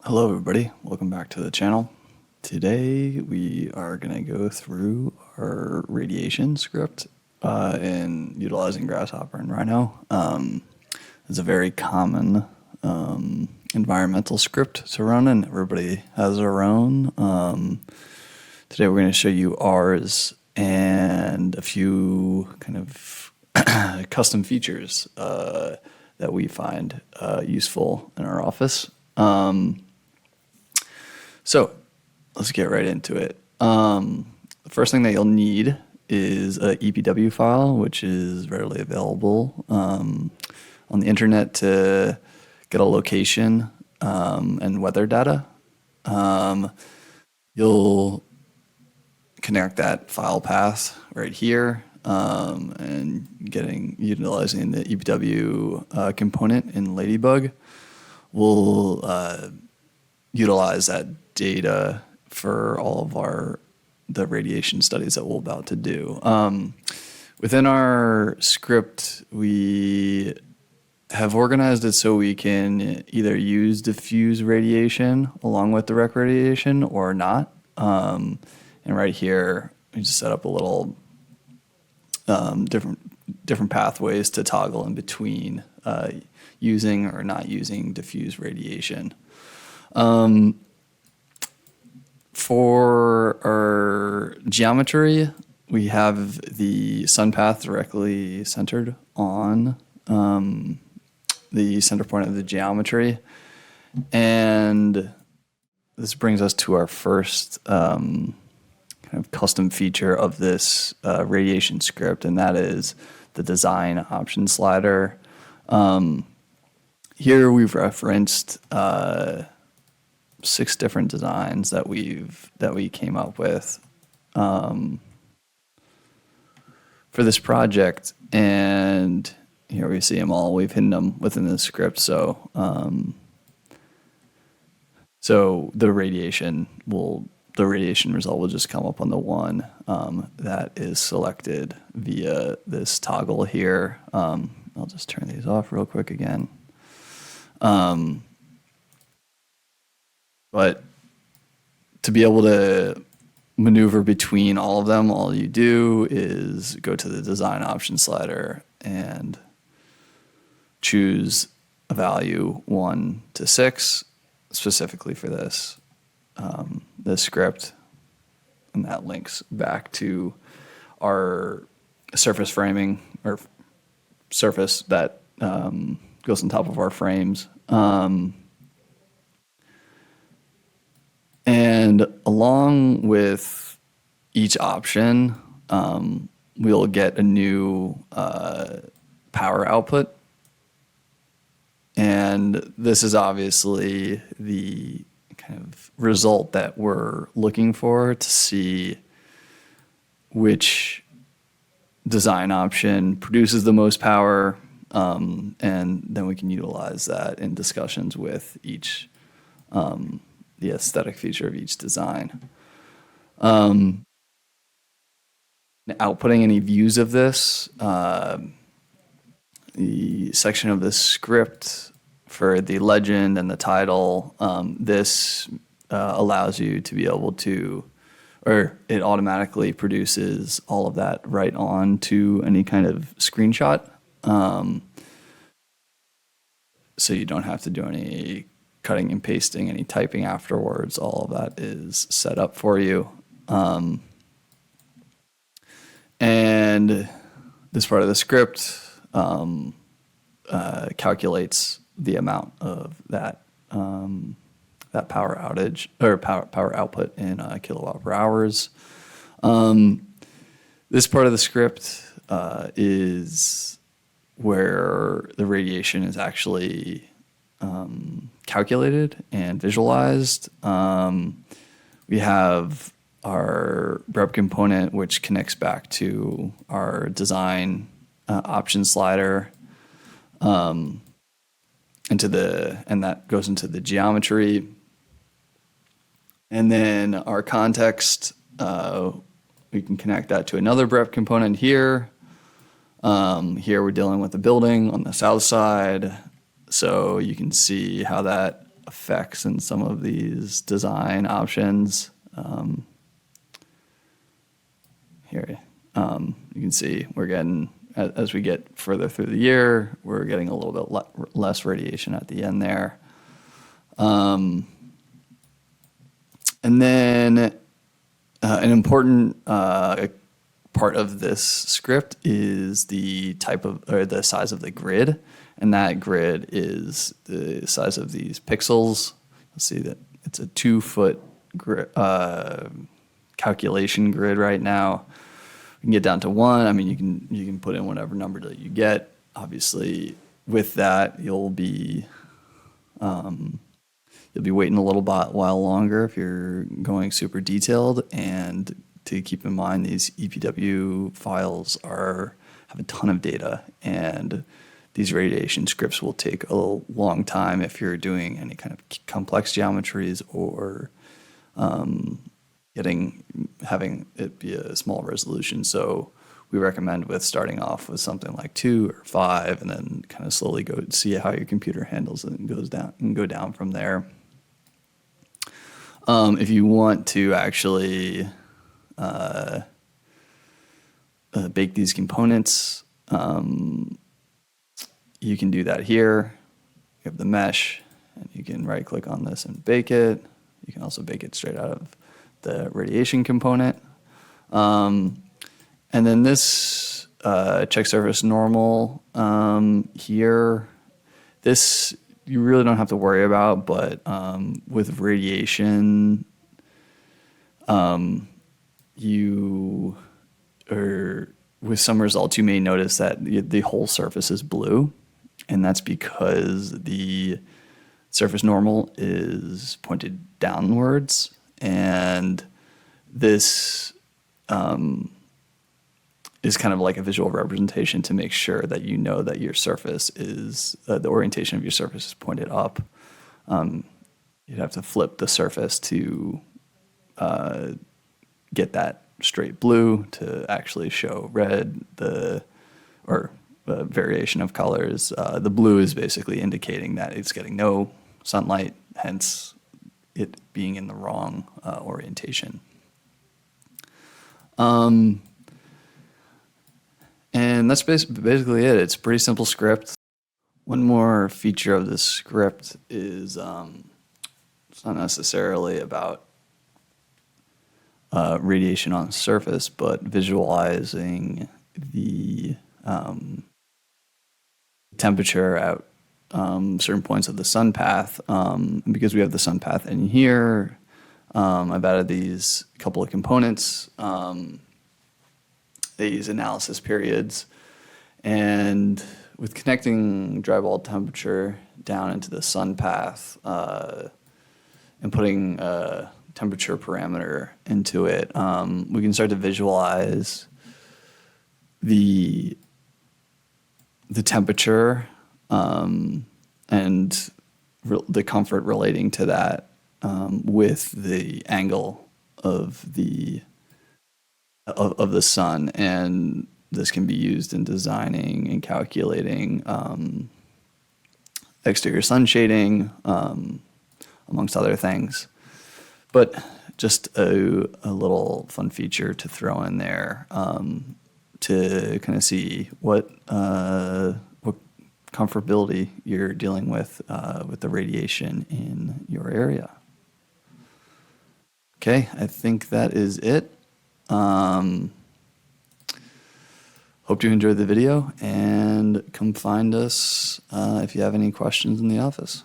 Hello everybody, welcome back to the channel. Today we are going to go through our radiation script in utilizing Grasshopper and Rhino. It's a very common environmental script to run, and everybody has their own. Today we're going to show you ours and a few kind of custom features that we find useful in our office. So let's get right into it. The first thing that you'll need is a EPW file, which is readily available on the internet to get a location and weather data. You'll connect that file path right here and utilizing the EPW component in Ladybug. We'll utilize that data for all of the radiation studies that we're about to do. Within our script, we have organized it so we can either use diffuse radiation along with direct radiation or not. And right here, we just set up a little different pathways to toggle in between using or not using diffuse radiation. For our geometry, we have the sun path directly centered on the center point of the geometry. And this brings us to our first kind of custom feature of this radiation script, and that is the design option slider. Here we've referenced 6 different designs that we came up with for this project, and here we see them all. We've hidden them within the script, so the radiation result will just come up on the one that is selected via this toggle here. I'll just turn these off real quick again. But to be able to maneuver between all of them, all you do is go to the design option slider and choose a value 1 to 6 specifically for this script, and that links back to our surface framing or surface that goes on top of our frames. And along with each option, we'll get a new power output. And this is obviously the kind of result that we're looking for to see which design option produces the most power. And then we can utilize that in discussions with each the aesthetic feature of each design. Outputting any views of this, the section of this script for the legend and the title, this allows you to be able to, or it automatically produces all of that right on to any kind of screenshot. So you don't have to do any cutting and pasting, any typing afterwards. All of that is set up for you. And this part of the script calculates the amount of that power outage or power output in kilowatt per hours. This part of the script is where the radiation is actually calculated and visualized. We have our rep component, which connects back to our design option slider, and that goes into the geometry. And then our context, we can connect that to another rep component here. Here we're dealing with a building on the south side. So you can see how that effects and some of these design options. Here, you can see we're getting, as we get further through the year, we're getting a little bit less radiation at the end there. And then an important part of this script is the type of, or the size of the grid. And that grid is the size of these pixels. You'll see that it's a 2-foot calculation grid right now. We can get down to 1. I mean, you can put in whatever number that you get. Obviously, with that, you'll be waiting a little while longer if you're going super detailed. And to keep in mind, these EPW files have a ton of data, and these radiation scripts will take a long time if you're doing any kind of complex geometries or having it be a small resolution. So we recommend with starting off with something like 2 or 5, and then kind of slowly go see how your computer handles it and goes down and go down from there. If you want to actually bake these components, you can do that here. You have the mesh, and you can right click on this and bake it. You can also bake it straight out of the radiation component. And then this check surface normal here, this you really don't have to worry about, but with radiation, with some results, you may notice that the whole surface is blue, and that's because the surface normal is pointed downwards, and this is kind of like a visual representation to make sure that you know that your surface is, the orientation of your surface is pointed up. You'd have to flip the surface to get that straight blue to actually show red, or variation of colors. The blue is basically indicating that it's getting no sunlight, hence it being in the wrong orientation. And that's basically it. It's a pretty simple script. One more feature of this script is it's not necessarily about radiation on the surface, but visualizing the temperature at certain points of the sun path. And because we have the sun path in here, I've added these couple of components. These analysis periods, and with connecting dry bulb temperature down into the sun path and putting a temperature parameter into it, we can start to visualize the temperature and the comfort relating to that with the angle of the sun, and this can be used in designing and calculating exterior sun shading, amongst other things. But just a little fun feature to throw in there to kind of see what comfortability you're dealing with the radiation in your area. Okay, I think that is it. Hope you enjoyed the video, and come find us if you have any questions in the office.